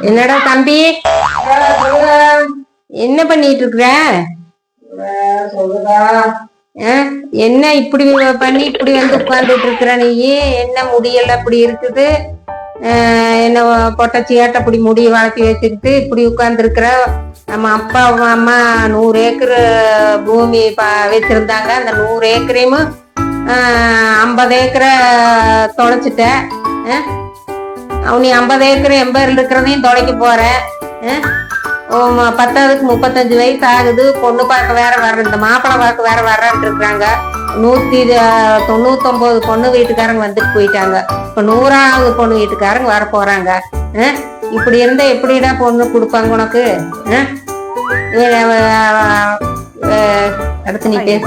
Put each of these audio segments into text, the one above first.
என்னடா தம்பி, என்ன பண்ணிட்டு இருக்கிற? என்ன இப்படி பண்ணி இப்படி வந்து உட்கார்ந்துட்டு இருக்கிற நீ? என்ன முடியல இப்படி இருக்குது? என்ன பொட்டச்சி ஏட்ட இப்படி முடிய வளர்த்தி வச்சுக்கிட்டு இப்படி உட்கார்ந்து இருக்கிற? நம்ம அப்பா அம்மா 100 ஏக்கர் பூமி வச்சிருந்தாங்க. அந்த 100 ஏக்கரையும் 50 ஏக்கரை தொலைச்சிட்ட. நீ 50 ஏக்கர் எம்பேர்ல இருக்கிறதையும் தொலைக்க போற. பத்தாவதுக்கு 35 வயசு ஆகுது. பொண்ணு பார்க்க வேற வர்ற, இந்த மாப்பிள்ளை பார்க்க வேற வர்றான்ட்டு இருக்கிறாங்க. 199 பொண்ணு வீட்டுக்காரங்க வந்துட்டு போயிட்டாங்க. இப்ப 100ஆவது பொண்ணு வீட்டுக்காரங்க வர போறாங்க. இப்படி இருந்தா எப்படிடா பொண்ணு கொடுப்பாங்க உனக்கு? அடுத்து நீ பேச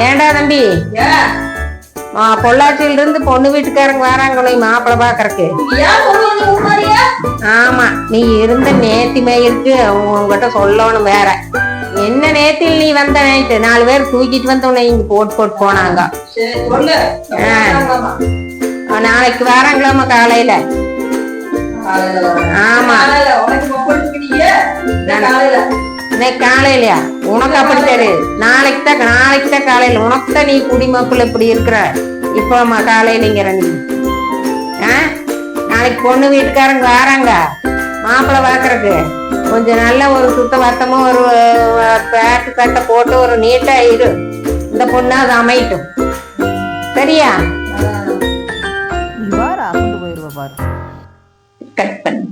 ஏண்டா தம்பி, பொள்ளாச்சியில இருந்து பொண்ணு வீட்டுக்காரங்க வராங்களே மாப்பிள்ளை பாக்குறக்கு. ஆமா, நீ இருந்த நேர்த்திமை இருக்கு. உங்ககிட்ட சொல்லணும் வேற என்ன. நேத்தில் நீ வந்த நைட்டு 4 பேர் தூக்கிட்டு வந்து உன்னை இங்க போட்டு போனாங்க. நாளைக்கு வராங்களாமா காலையில. ஆமா, இன்னைக்கு காலையிலயா? உனக்கு அப்படி தெரியுது. நாளைக்கு தான் காலையில. உனக்கு தான் நீ குடிமக்கள் இப்படி இருக்கிற. இப்போ காலையிலங்கிற நீ. நாளைக்கு பொண்ணு வீட்டுக்காரங்க வராங்க மாப்பிள்ளை பாக்குறக்கு. கொஞ்சம் நல்ல ஒரு சுத்த வட்டமும் ஒரு பேட்டு கட்டை போட்டு ஒரு நீட்டா இரு. இந்த பொண்ணு அது அமையட்டும். சரியா? கட் பண்ணி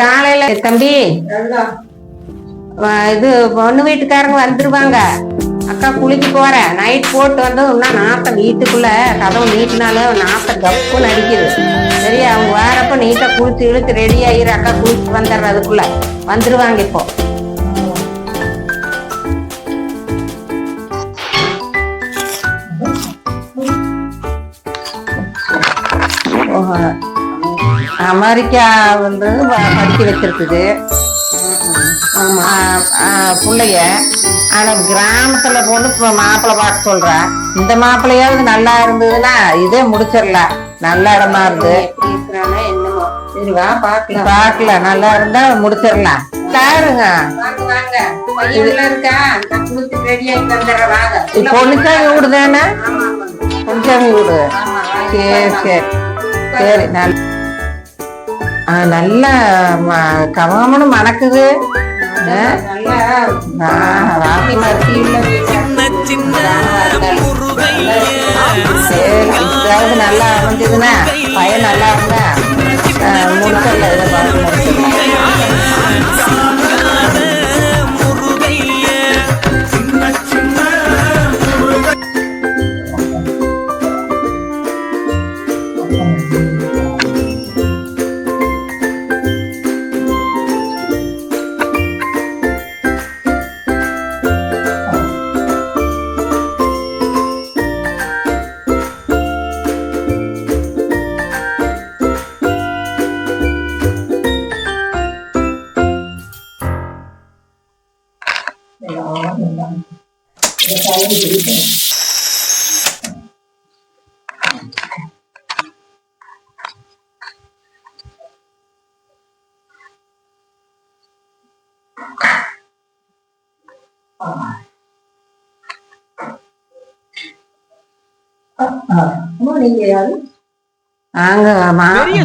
காலையில தம்பி இது பொண்ணு வீட்டுக்காரங்க வந்துருவாங்க. அக்கா குளிக்க போறேன். நைட் போட்டு வந்து இன்னும் நாத்தம் வீட்டுக்குள்ள கதவு நீட்டினாலும் நாத்தம் கப்புன்னு அடிக்குது. சரியா? அவங்க வாரப்ப நீட்டா குளிச்சு இழுத்து ரெடி ஆகிரு. அக்கா குளிச்சு வந்துடுறதுக்குள்ள வந்துருவாங்க. இப்போ அமெரிக்கா வந்து படிக்க வச்சிருக்குது பிள்ளைய. ஆனா கிராமத்துல போட்டு இப்ப மாப்பிள்ளை பார்க்க சொல்ற. இந்த மாப்பிள்ளையாவது நல்லா இருந்ததுன்னா இதே முடிச்சிடலாம். நல்ல இடமா இருந்து என்னமோ. சரி வா பாக்கலாம். நல்லா இருந்தா முடிச்சிடலாம். பாருங்க பொண்ணுச்சாமி வீடு தானே? பொண்ணுச்சாமி வீடு. சரி சரி சரி. நல்ல கவனம்னு மணக்குது. நல்லா அமைஞ்சதுன்னா பையன் நல்லா இருந்தா முடிச்சல. இதை பார்த்து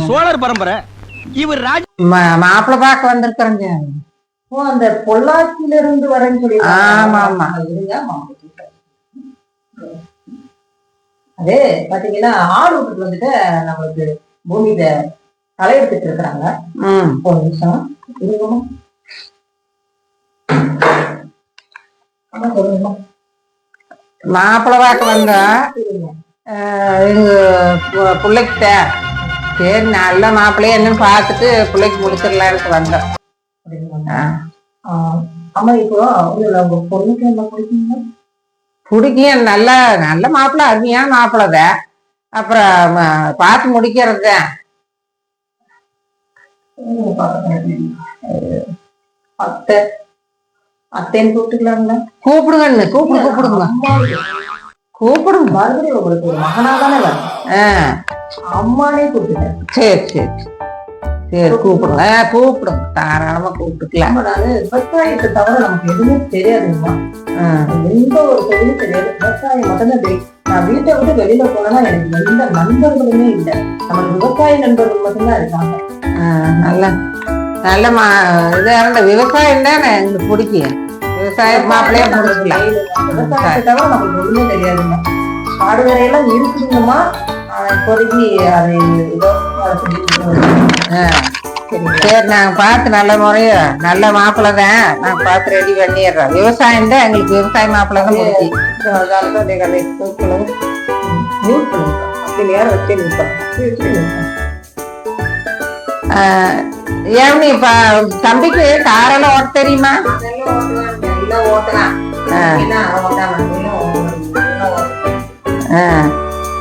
சோழர் பரம்பரை. இவர் மாப்பிள்ளை பார்க்க வந்திருக்கிறேங்க. அந்த பொள்ளாச்சியில இருந்து வரேன்னு சொல்லி. ஆமா ஆமா. அதே பாத்தீங்கன்னா ஆடு விட்டுட்டு வந்துட்டு நம்மளுக்கு பூமியில களை எடுத்துட்டு இருக்கிறாங்க. ஒரு நிமிஷம் இருக்கணும். மாப்பிள்ளை பார்க்க வந்தா பிள்ளைக்கிட்ட. சரி நல்ல மாப்பிள்ளைய என்னன்னு பார்த்துட்டு பிள்ளைக்கு முடிச்சிடலான்னு வந்தோம். ஆமா, இப்போ உங்க பொண்ணுக்கு என்ன பிடிக்குங்க? பிடிக்கும். நல்ல நல்ல மாப்பிள்ளை, அருமையான மாப்பிள்ளை. அப்புறம் பார்த்து முடிக்கிறது. அத்தைன்னு கூப்பிட்டுக்கலாங்களா? கூப்பிடுங்க. கூப்பிடுங்க. கூப்பிடுங்க. மறுபடியும் உங்களுக்கு ஒரு மகனா தானே வரும். அம்மானே கூப்பிட்டுட்டேன். சரி சரி சரி கூப்பிடுங்க. கூப்பிடுங்க, தாராளமா கூப்பிட்டுக்கலாம். நானு விவசாயத்தை தவிர நமக்கு எதுவுமே தெரியாதுங்கம்மா. எந்த ஒரு தொழிலும் தெரியாது, விவசாயம் மட்டும்தான் தெரியும். நான் வீட்டை விட்டு வெளியில போனா எனக்கு எந்த நண்பர்களுமே இல்லை. நமக்கு விவசாய நண்பர்கள் மட்டும்தான் இருக்காங்க. நல்ல நல்ல இதான விவசாயம் தானே எங்களுக்கு பிடிக்கும். விவசாய மாப்பிள்ளையே முடிச்சுக்கலாம். விவசாயத்தை தவிர நமக்கு எதுவுமே தெரியாதுங்க. காடு வேலையெல்லாம் இருக்குதுங்கம்மா. இப்போதைக்கு அது ஏதோ சரி, நாங்க பார்த்து நல்ல முறையா நல்ல மாப்பிள்ளை தான் நாங்க பார்த்து ரெடி பண்ணிடுறோம். விவசாயம் தான் எங்களுக்கு விவசாய மாப்பிள்ளை தான் பிடிக்கும். ஏன் இப்ப தம்பிக்கு காரெல்லாம் ஓட்ட தெரியுமா?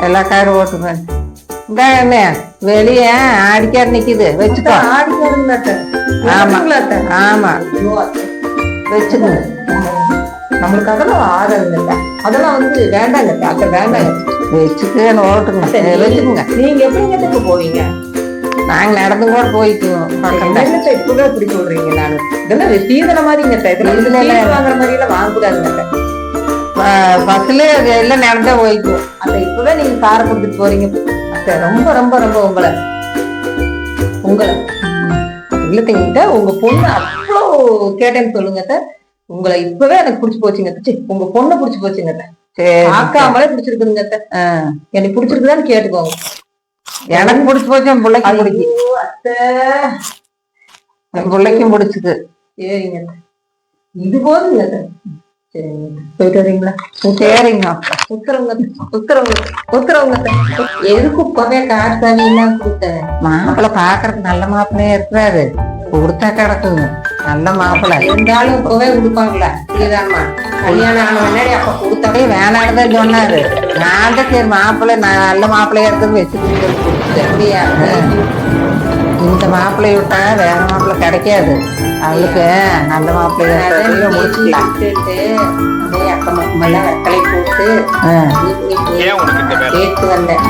எல்லா காரும் ஓட்டுவேன். இந்த என்ன வெளிய ஆடிக்கார் நிக்குது, வச்சுக்கோ. ஆமா ஆமா வச்சுக்கோங்க. நம்மளுக்கு அதெல்லாம் ஆதரவு இல்லை. அதெல்லாம் வேண்டாங்க, அத்தை வேண்டாங்க. வச்சுக்கன்னு ஓட்டுங்க, வச்சுக்கோங்க. நீங்க எப்படிங்க போவீங்க? நாங்க நடந்து கூட போய்க்குவோம். இப்பவே இப்படி சொல்றீங்க? நானு இதெல்லாம் சீதன மாதிரிங்க. இதுல வாங்குற மாதிரி எல்லாம் வாங்கக்கூடாதுங்க. பஸ்ல எல்லாம் நடந்தா போய்க்குவோம். அந்த இப்பவே நீங்க காரை கொடுத்துட்டு போறீங்க. அத்தை ரொம்ப ரொம்ப ரொம்ப உங்களை இல்லைங்கிட்ட உங்க பொண்ணு அவ்வளோ கேட்டேன்னு சொல்லுங்க. உங்களை இப்பவே எனக்கு பிடிச்சு போச்சுங்க. உங்க பொண்ணு பிடிச்சு போச்சுங்க. பார்க்காமலே பிடிச்சிருக்குதுங்க. எனக்கு பிடிச்சிருக்குதான்னு கேட்டுக்கோங்க. எனக்கு பிடிச்சு போச்சு, என் பிள்ளைக்கு பிடிக்கும். அத்தை என் பிள்ளைக்கும் பிடிச்சிருக்கு. சரிங்க, இது போதுங்க. சரிங்க, போயிட்டு வரீங்களா? சரிங்க. உத்தரவுங்க. எதுக்கு இப்பவே கார் சாவி எல்லாம் கொடுத்தேன்? மாப்பிள்ளை பாக்குறதுக்கு நல்ல மாப்பிள்ளையா இருக்கிறாரு. கொடுத்தா கிடக்குங்க நல்ல மாப்பிள்ளை. இருந்தாலும் இப்பவே கொடுப்பாங்களா? இதுதான்மா கல்யாணம் ஆன முன்னாடி அப்ப கொடுத்தாவே வேணாடுதான் சொன்னாரு. நான் தான் சரி மாப்பிள்ளை நல்ல மாப்பிள்ளையா இருக்கிறது வச்சுக்கிட்டு எப்படியா இந்த மாப்பிள்ளைய விட்டா வேற மாப்பிள்ளை கிடைக்காது. அவளுக்கு நல்ல மாப்பிள்ளையா முடிச்சுக்கலாம். அக்கம் பக்கம் எல்லாம் வெத்தலை போட்டு கேட்டு வந்தேன்.